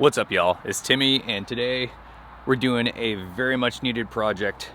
What's up, y'all? It's Timmy, and today we're doing a very much needed project.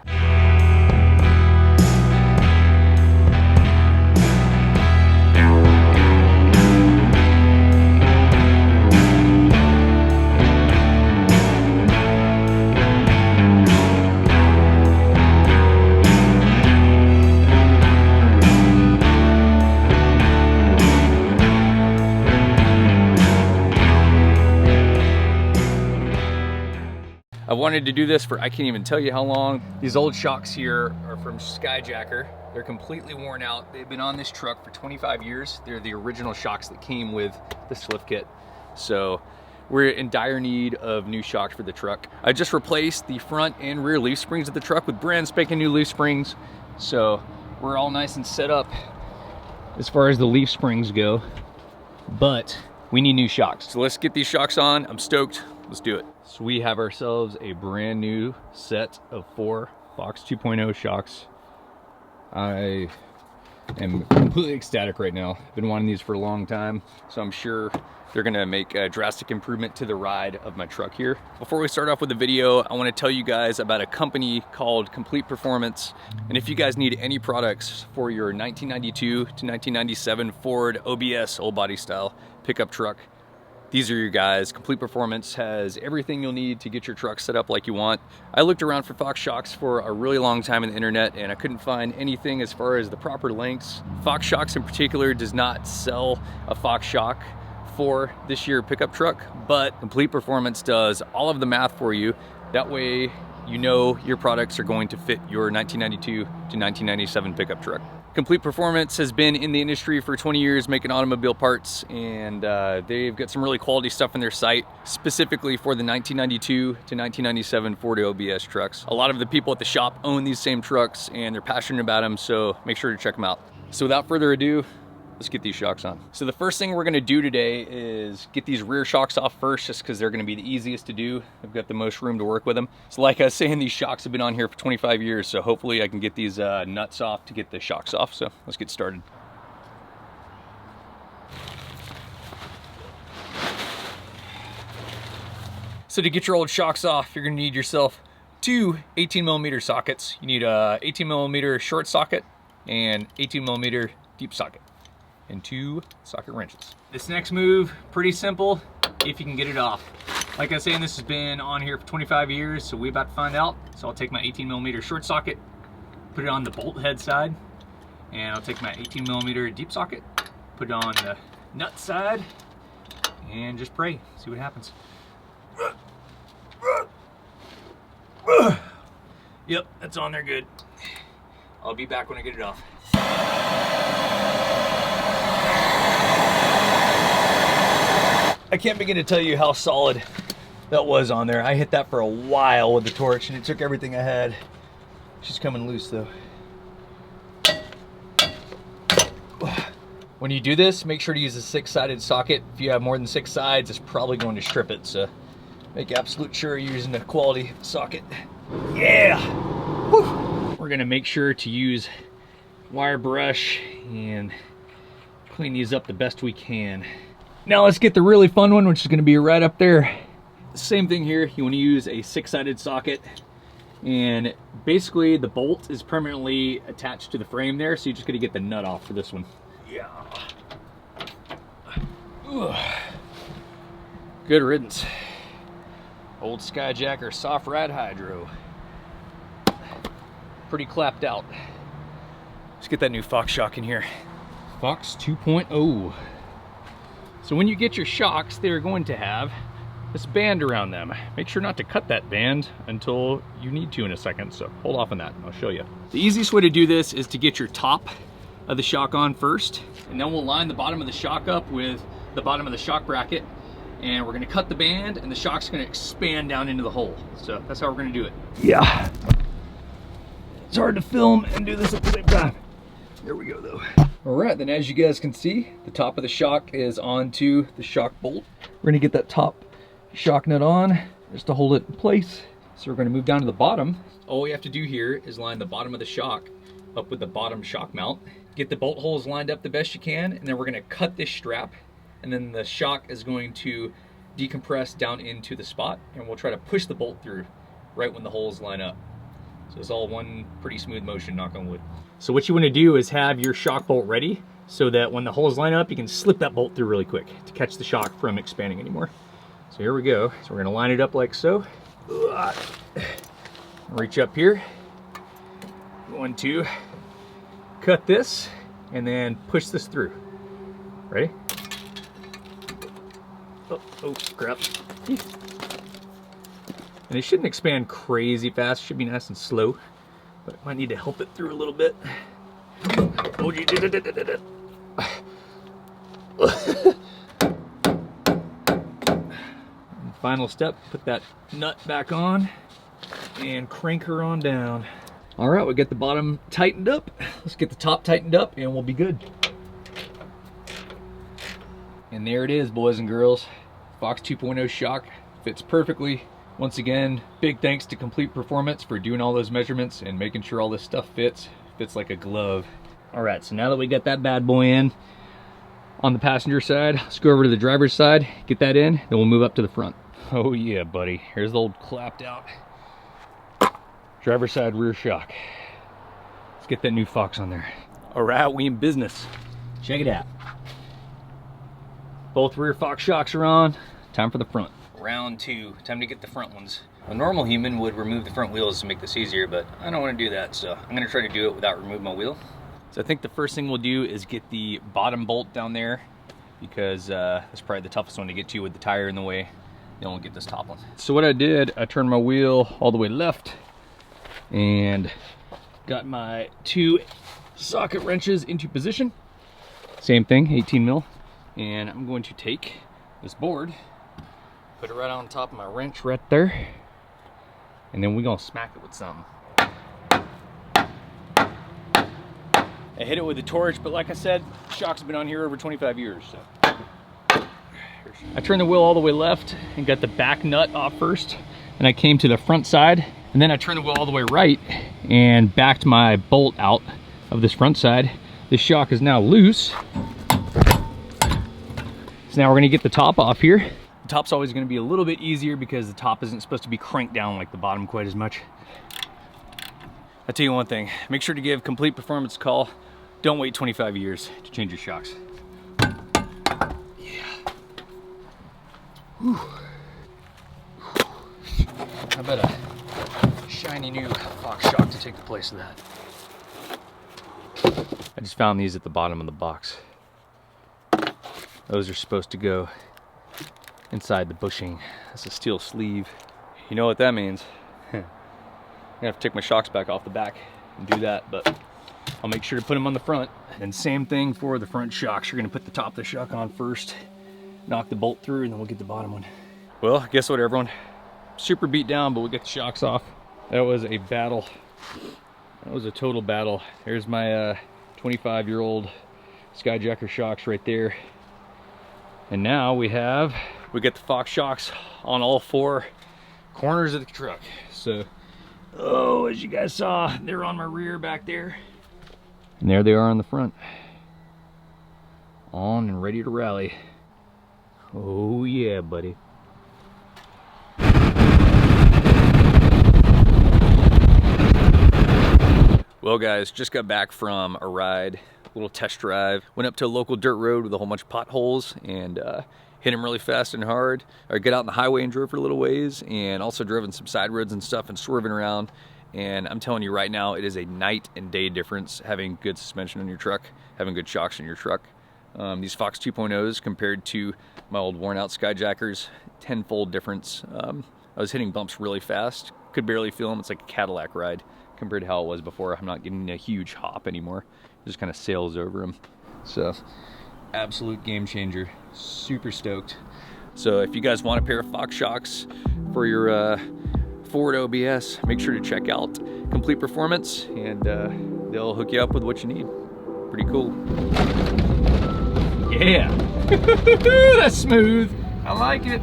I wanted to do this for, I can't even tell you how long. These old shocks here are from Skyjacker. They're completely worn out. They've been on this truck for 25 years. They're the original shocks that came with the lift kit. So we're in dire need of new shocks for the truck. I just replaced the front and rear leaf springs of the truck with brand spanking new leaf springs. So we're all nice and set up as far as the leaf springs go, but we need new shocks. So let's get these shocks on. I'm stoked. Let's do it. So we have ourselves a brand new set of 4 Fox 2.0 shocks. I am completely ecstatic right now. I've been wanting these for a long time, so I'm sure they're gonna make a drastic improvement to the ride of my truck here. Before we start off with the video, I wanna tell you guys about a company called Complete Performance. And if you guys need any products for your 1992 to 1997 Ford OBS old body style pickup truck, these are your guys. Complete Performance has everything you'll need to get your truck set up like you want. I looked around for Fox shocks for a really long time on the internet, and I couldn't find anything as far as the proper lengths. Fox Shocks in particular does not sell a Fox shock for this year pickup truck, but Complete Performance does all of the math for you. That way you know your products are going to fit your 1992 to 1997 pickup truck. Complete Performance has been in the industry for 20 years making automobile parts, and they've got some really quality stuff on their site, specifically for the 1992 to 1997 Ford OBS trucks. A lot of the people at the shop own these same trucks, and they're passionate about them, so make sure to check them out. So without further ado, let's get these shocks on. So the first thing we're gonna do today is get these rear shocks off first, just because they're gonna be the easiest to do. I've got the most room to work with them. So like I was saying, these shocks have been on here for 25 years, so hopefully I can get these nuts off to get the shocks off. So let's get started. So to get your old shocks off, you're gonna need yourself 2 18mm sockets. You need a 18mm short socket and 18mm deep socket, and 2 socket wrenches. This next move, pretty simple if you can get it off. Like I was saying, this has been on here for 25 years, so we're about to find out. So I'll take my 18mm short socket, put it on the bolt head side, and I'll take my 18mm deep socket, put it on the nut side, and just pray, see what happens. Yep, that's on there good. I'll be back when I get it off. I can't begin to tell you how solid that was on there. I hit that for a while with the torch, and it took everything I had. She's coming loose though. When you do this, make sure to use a 6-sided socket. If you have more than 6 sides, it's probably going to strip it, so make absolute sure you're using a quality socket. Yeah! Woo. We're gonna make sure to use wire brush and clean these up the best we can. Now let's get the really fun one, which is going to be right up there. Same thing here. You want to use a 6-sided socket, and basically the bolt is permanently attached to the frame there, so you're just going to get the nut off for this one. Yeah. Ugh. Good riddance. Old Skyjacker soft ride hydro. Pretty clapped out. Let's get that new Fox shock in here. Fox 2.0. So when you get your shocks, they're going to have this band around them. Make sure not to cut that band until you need to in a second, so hold off on that and I'll show you. The easiest way to do this is to get your top of the shock on first, and then we'll line the bottom of the shock up with the bottom of the shock bracket, and we're gonna cut the band, and the shock's gonna expand down into the hole. So that's how we're gonna do it. Yeah. It's hard to film and do this at the same time. There we go though. All right, then as you guys can see, the top of the shock is onto the shock bolt. We're gonna get that top shock nut on just to hold it in place. So we're gonna move down to the bottom. All we have to do here is line the bottom of the shock up with the bottom shock mount. Get the bolt holes lined up the best you can, and then we're gonna cut this strap, and then the shock is going to decompress down into the spot, and we'll try to push the bolt through right when the holes line up. So it's all one pretty smooth motion, knock on wood. So what you want to do is have your shock bolt ready so that when the holes line up, you can slip that bolt through really quick to catch the shock from expanding anymore. So here we go. So we're gonna line it up like so. Reach up here. Going to cut this and then push this through. Ready? Oh, crap. And it shouldn't expand crazy fast. It should be nice and slow, but I might need to help it through a little bit. Oh, you did it. Final step, put that nut back on and crank her on down. All right, we get the bottom tightened up. Let's get the top tightened up and we'll be good. And there it is, boys and girls. Fox 2.0 shock fits perfectly. Once again, big thanks to Complete Performance for doing all those measurements and making sure all this stuff fits like a glove. All right, so now that we got that bad boy in on the passenger side, let's go over to the driver's side, get that in, then we'll move up to the front. Oh yeah, buddy. Here's the old clapped out driver's side rear shock. Let's get that new Fox on there. All right, we in business. Check it out. Both rear Fox shocks are on. Time for the front. Round two, time to get the front ones. A normal human would remove the front wheels to make this easier, but I don't want to do that, so I'm going to try to do it without removing my wheel. So I think the first thing we'll do is get the bottom bolt down there, because that's probably the toughest one to get to with the tire in the way. Then we'll get this top one. So what I did, I turned my wheel all the way left and got my 2 socket wrenches into position. Same thing, 18 mil. And I'm going to take this board, put it right on top of my wrench right there, and then we're gonna smack it with something. I hit it with a torch, but like I said, shock's been on here over 25 years. So I turned the wheel all the way left and got the back nut off first, and I came to the front side, and then I turned the wheel all the way right and backed my bolt out of this front side. This shock is now loose. So now we're gonna get the top off here. The top's always gonna be a little bit easier because the top isn't supposed to be cranked down like the bottom quite as much. I'll tell you one thing, make sure to give Complete Performance a call. Don't wait 25 years to change your shocks. Yeah. Whew. How about a shiny new Fox shock to take the place of that? I just found these at the bottom of the box. Those are supposed to go inside the bushing. That's a steel sleeve. You know what that means. I'm gonna have to take my shocks back off the back and do that, but I'll make sure to put them on the front. And same thing for the front shocks. You're gonna put the top of the shock on first, knock the bolt through, and then we'll get the bottom one. Well, guess what, everyone? Super beat down, but we'll get the shocks off. That was a battle. That was a total battle. There's my 25-year-old Skyjacker shocks right there. And now we get the Fox shocks on all 4 corners of the truck. So, oh, as you guys saw, they're on my rear back there. And there they are on the front. On and ready to rally. Oh yeah, buddy. Well guys, just got back from a ride, a little test drive. Went up to a local dirt road with a whole bunch of potholes and hit them really fast and hard. Or get out on the highway and drove for a little ways, and also driven some side roads and stuff and swerving around. And I'm telling you right now, it is a night and day difference having good suspension on your truck, having good shocks in your truck. These Fox 2.0s compared to my old worn out Skyjackers, 10-fold difference. I was hitting bumps really fast, could barely feel them. It's like a Cadillac ride compared to how it was before. I'm not getting a huge hop anymore. It just kind of sails over them. So, absolute game changer. Super stoked. So if you guys want a pair of Fox shocks for your Ford OBS, make sure to check out Complete Performance, and they'll hook you up with what you need. Pretty cool. Yeah. That's smooth. I like it.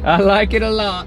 I like it a lot.